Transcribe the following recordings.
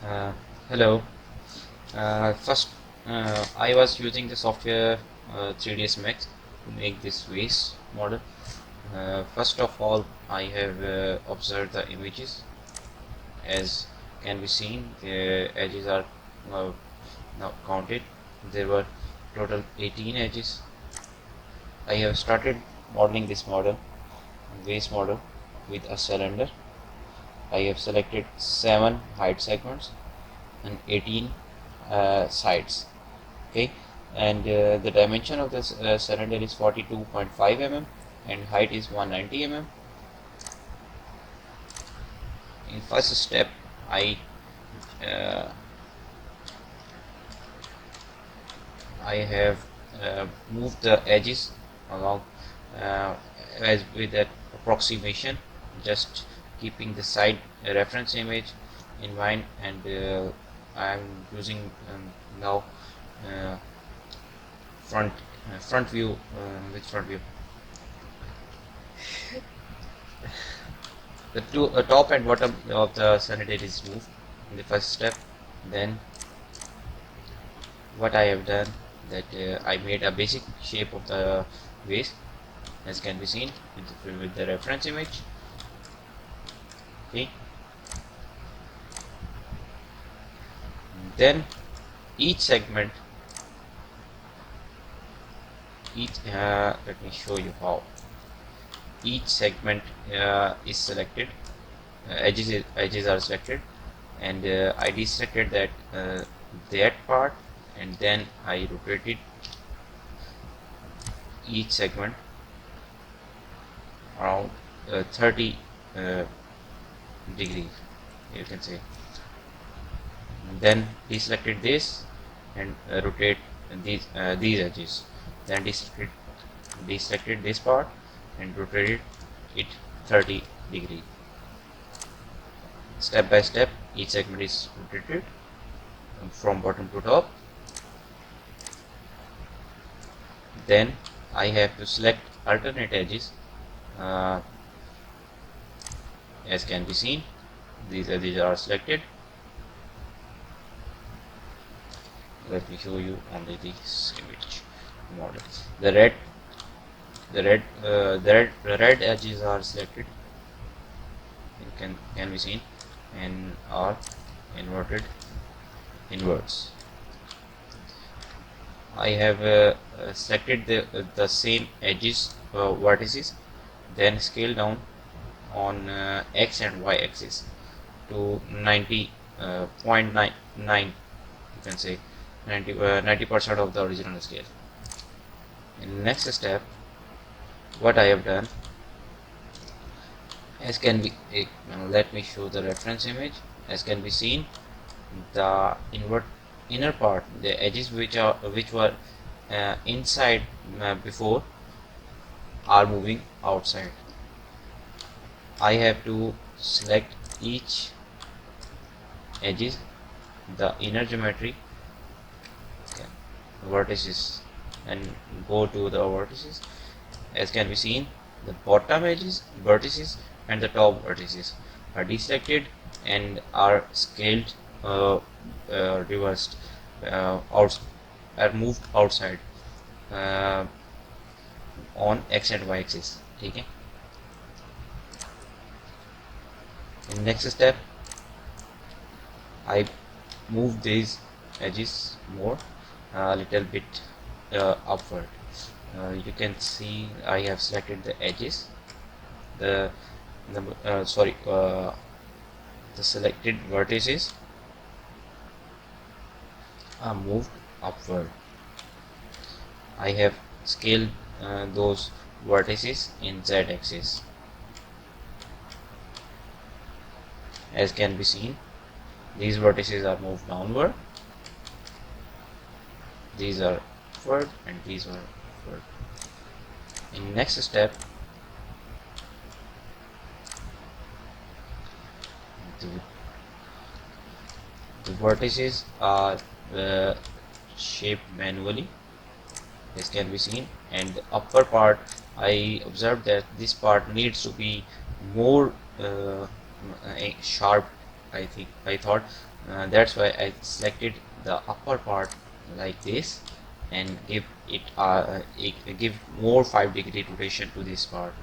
Uh, Hello. First, I was using the software 3ds Max to make this vase model. First of all, I have observed the images. As can be seen, the edges are uh, now counted. There were total 18 edges. I have started modeling this model, vase model, with a cylinder. I have selected 7 height segments and 18 sides. Okay, and the dimension of this cylinder is 42.5 mm and height is 190 mm. In first step, I uh, I have moved the edges along as with that approximation, just keeping the side reference image in mind, and I am using now uh, front view with front view. The top and bottom of the cylinder is moved in the first step. Then what I have done, that I made a basic shape of the vase, as can be seen with the reference image. Okay, then each segment, let me show you how each segment is selected. Edges are selected, and I deselected that part, and then I rotated each segment around 30 degrees, you can say. And then deselected this and rotate these edges. Then deselected this part and rotated it 30 degrees. Step by step, each segment is rotated from bottom to top. Then I have to select alternate edges. As can be seen, these edges are selected. Let me show you only this image model. The red edges are selected. It can be seen and are inverted inwards. I have selected the same edges vertices, then scale down on x and y axis to 90.99, you can say 90% of the original scale. In the next step, what I have done, as can be let me show the reference image. As can be seen, the inner part, the edges which were inside before, are moving outside. I have to select each edges, the inner geometry, vertices, and go to the vertices. As can be seen, the bottom edges, vertices, and the top vertices are deselected and are scaled, reversed, out, are moved outside on x and y axis. Okay. In next step, I move these edges more, a little bit upward. You can see I have selected the edges, the selected vertices are moved upward. I have scaled those vertices in z axis. As can be seen, these vertices are moved downward, these are upward, and these are upward. In next step, the vertices are shaped manually, as can be seen, and the upper part, I observed that this part needs to be more sharp. I thought That's why I selected the upper part like this and give more 5-degree rotation to this part,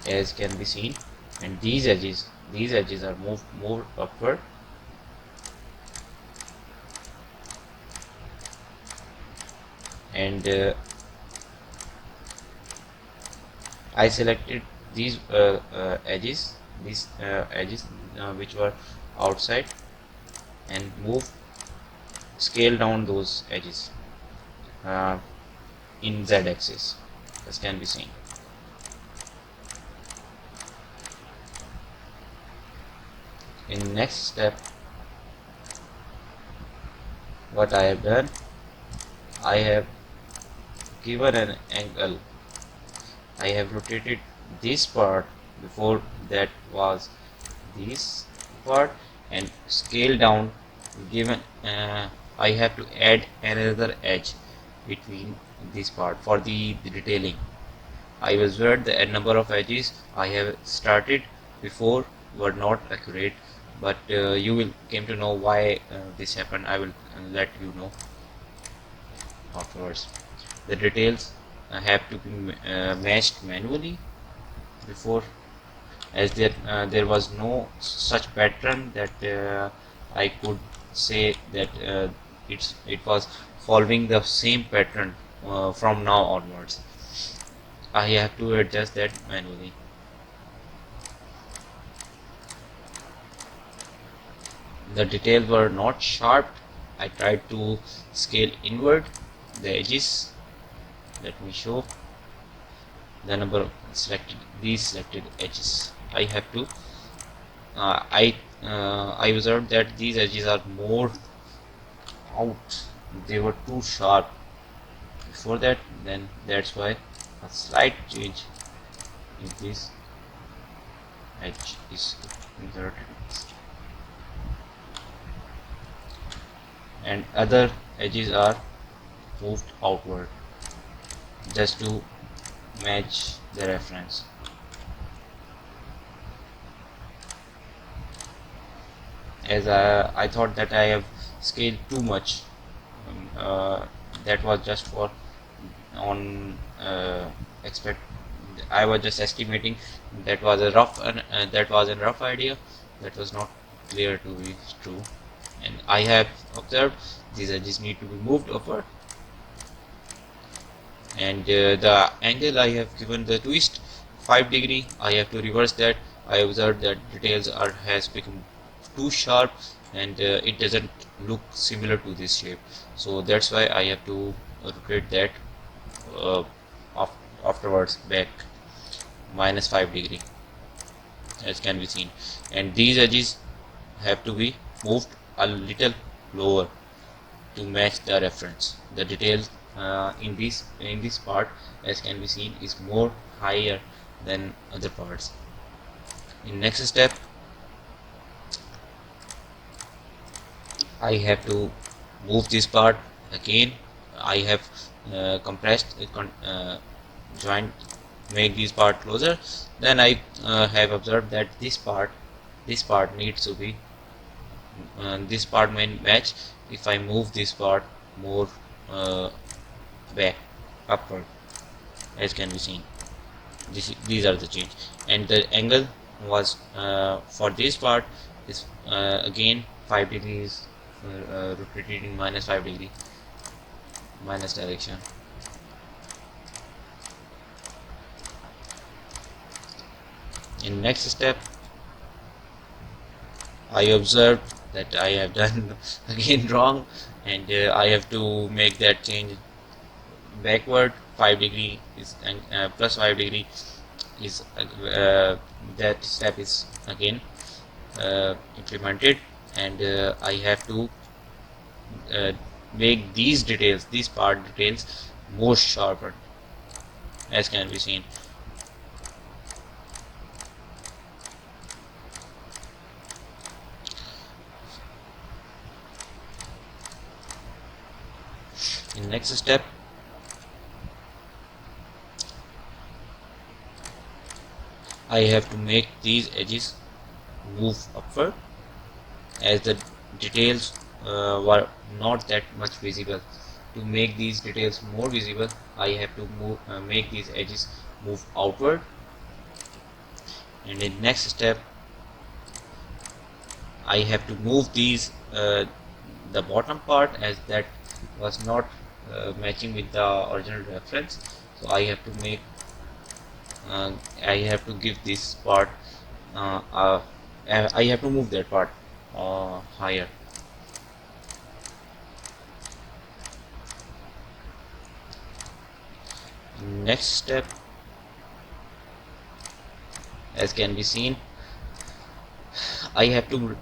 as can be seen. And these edges are moved more upward, and I selected these edges which were outside, and scale down those edges uh, in Z axis, as can be seen. In next step, what I have done, I have given an angle. I have rotated this part. Before that was this part, and scale down, given I have to add another edge between this part for the detailing. I observed the number of edges I have started before were not accurate, but you will came to know why this happened. I will let you know afterwards. The details have to be matched manually before, as there was no such pattern that I could say that it was following the same pattern from now onwards. I have to adjust that manually. The details were not sharp. I tried to scale inward the edges. Let me show the number of these selected edges. I have to I observed that these edges are more out. They were too sharp before that. Then that's why a slight change in this edge is inserted, and other edges are moved outward just to match the reference. As I thought that I have scaled too much. That was just for on expect. I was just estimating. That was a rough idea. That was not clear to be true. And I have observed these edges need to be moved upward. And the angle I have given the twist 5 degree. I have to reverse that. I observed that details has become too sharp, and it doesn't look similar to this shape, so that's why I have to rotate that uh, afterwards back -5 degree, as can be seen. And these edges have to be moved a little lower to match the reference. The detail in this part, as can be seen, is more higher than other parts. In next step, I have to move this part again. I have compressed joint, make this part closer. Then I have observed that this part needs to be this part may match if I move this part more back upward, as can be seen. These are the change, and the angle was for this part is again 5 degrees, rotated in -5 degree minus direction. In next step, I observed that I have done again wrong, and I have to make that change backward. 5 degree is +5 degree is that step is again implemented, and I have to make these part details more sharper, as can be seen. In next step, I have to make these edges move upward, as the details were not that much visible. To make these details more visible, I have to make these edges move outward. And in next step, I have to move these the bottom part, as that was not matching with the original reference. So I have to give this part I have to move that part higher. Next step, as can be seen, I have to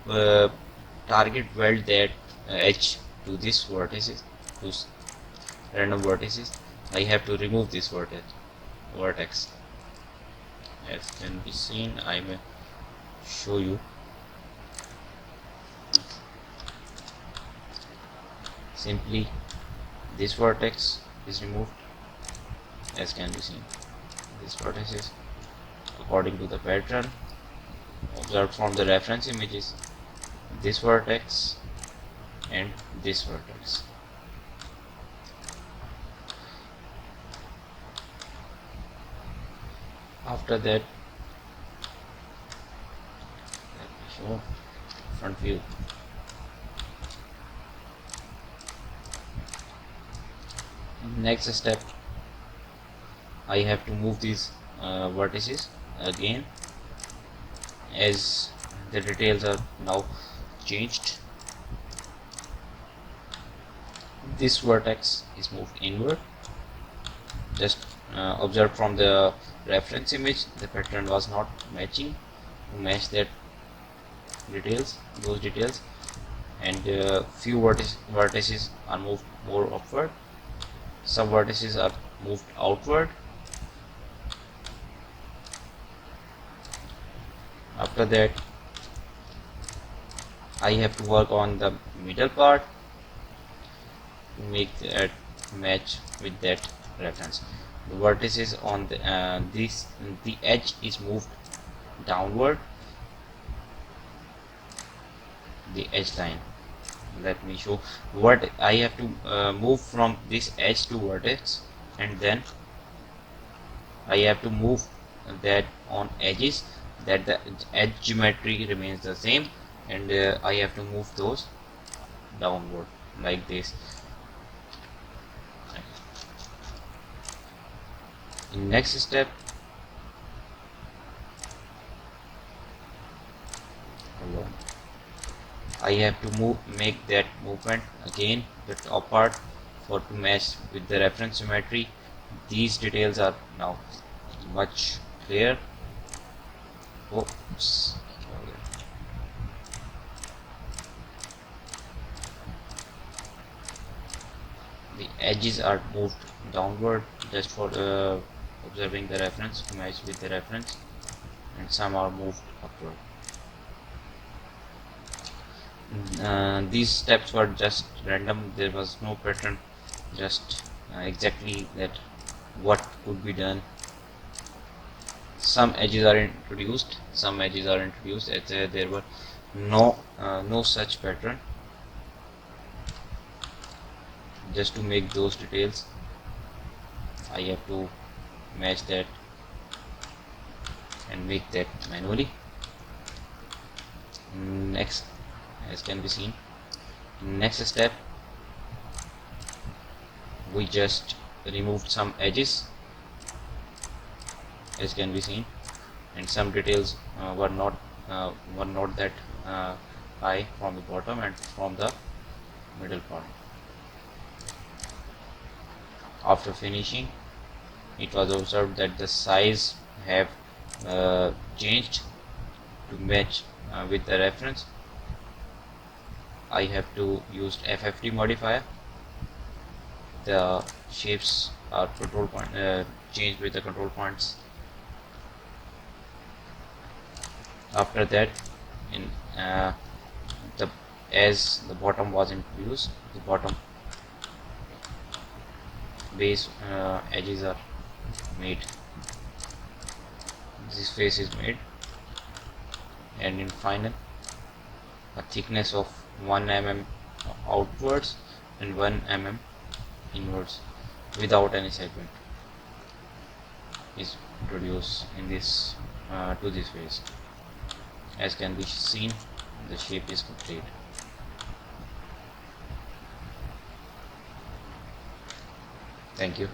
target weld that edge to this vertices, to random vertices. I have to remove this vertex. As can be seen, I may show you. Simply this vertex is removed, as can be seen. This vertex is according to the pattern observed from the reference images, this vertex and this vertex. After that, let me show front view. Next step, I have to move these vertices again, as the details are now changed. This vertex is moved inward. Just observe from the reference image, the pattern was not matching to match that those details, and few vertices are moved more upward. Some vertices are moved outward. After that, I have to work on the middle part to make that match with that reference. The vertices on the edge is moved downward, the edge line. Let me show what I have to move from this edge to vertex, and then I have to move that on edges, that the edge geometry remains the same, and I have to move those downward like this. In next step, I have to make that movement again, the top part, for to match with the reference geometry. These details are now much clear. Oops. The edges are moved downward just for observing the reference to match with the reference, and some are moved upward. These steps were just random, there was no pattern, just exactly that what could be done. Some edges are introduced, as there were no such pattern. Just to make those details, I have to match that and make that manually. Next, as can be seen, next step, we just removed some edges, as can be seen, and some details were not that high from the bottom and from the middle part. After finishing, it was observed that the size have changed to match with the reference. I have to use FFT modifier. The shapes are changed with the control points. After that, as the bottom was introduced, the bottom base edges are made. This face is made. and in final a thickness of 1 mm outwards and 1 mm inwards without any segment is introduced in this to this vase. As can be seen, the shape is complete. Thank you.